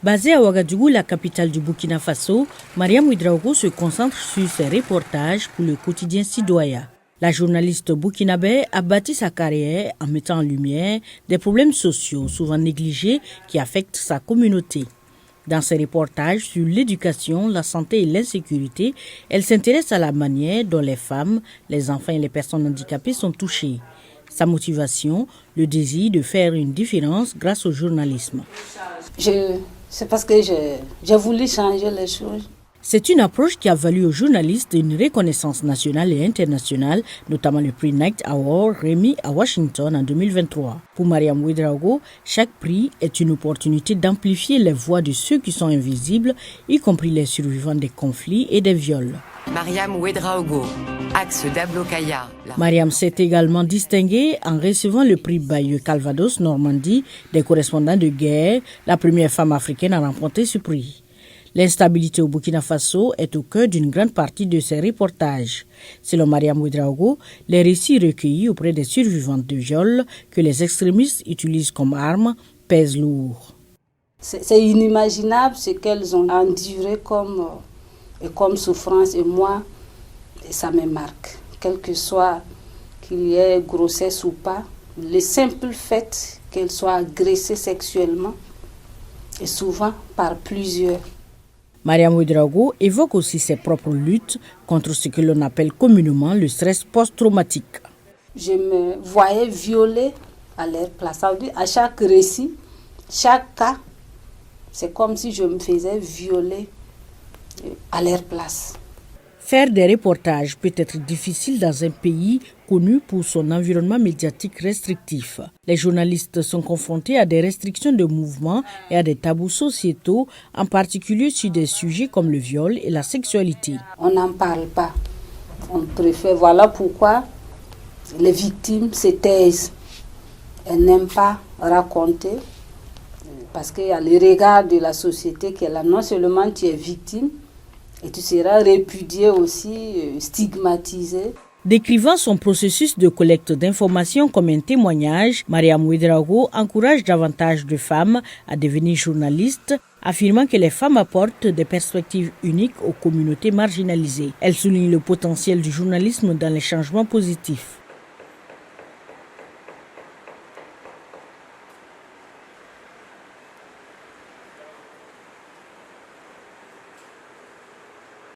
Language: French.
Basée à Ouagadougou, la capitale du Burkina Faso, Mariam Ouedraogo se concentre sur ses reportages pour le quotidien Sidoaya. La journaliste burkinabé a bâti sa carrière en mettant en lumière des problèmes sociaux souvent négligés qui affectent sa communauté. Dans ses reportages sur l'éducation, la santé et l'insécurité, elle s'intéresse à la manière dont les femmes, les enfants et les personnes handicapées sont touchées. Sa motivation, le désir de faire une différence grâce au journalisme. C'est parce que j'ai voulu changer les choses. C'est une approche qui a valu aux journalistes une reconnaissance nationale et internationale, notamment le prix Knight Award remis à Washington en 2023. Pour Mariam Ouedraogo, chaque prix est une opportunité d'amplifier les voix de ceux qui sont invisibles, y compris les survivants des conflits et des viols. Mariam Ouedraogo, axe d'Ablokaya. Mariam s'est également distinguée en recevant le prix Bayeux Calvados Normandie des correspondants de guerre, la première femme africaine à remporter ce prix. L'instabilité au Burkina Faso est au cœur d'une grande partie de ses reportages. Selon Mariam Ouedraogo, les récits recueillis auprès des survivantes de viols que les extrémistes utilisent comme armes pèsent lourd. C'est inimaginable ce qu'elles ont enduré comme souffrance, et moi, ça me marque. Quel que soit qu'il y ait grossesse ou pas, le simple fait qu'elles soient agressées sexuellement, et souvent par plusieurs. Mariam Ouedraogo évoque aussi ses propres luttes contre ce que l'on appelle communément le stress post-traumatique. Je me voyais violée à leur place. Ça veut dire, à chaque récit, chaque cas, c'est comme si je me faisais violer à leur place. Faire des reportages peut être difficile dans un pays connu pour son environnement médiatique restrictif. Les journalistes sont confrontés à des restrictions de mouvement et à des tabous sociétaux, en particulier sur des sujets comme le viol et la sexualité. On n'en parle pas. On préfère. Voilà pourquoi les victimes se taisent. Elles n'aiment pas raconter parce qu'il y a le regard de la société qui est là. Non seulement tu es victime, et tu seras répudié aussi, stigmatisé. Décrivant son processus de collecte d'informations comme un témoignage, Mariam Ouedraogo encourage davantage de femmes à devenir journalistes, affirmant que les femmes apportent des perspectives uniques aux communautés marginalisées. Elle souligne le potentiel du journalisme dans les changements positifs.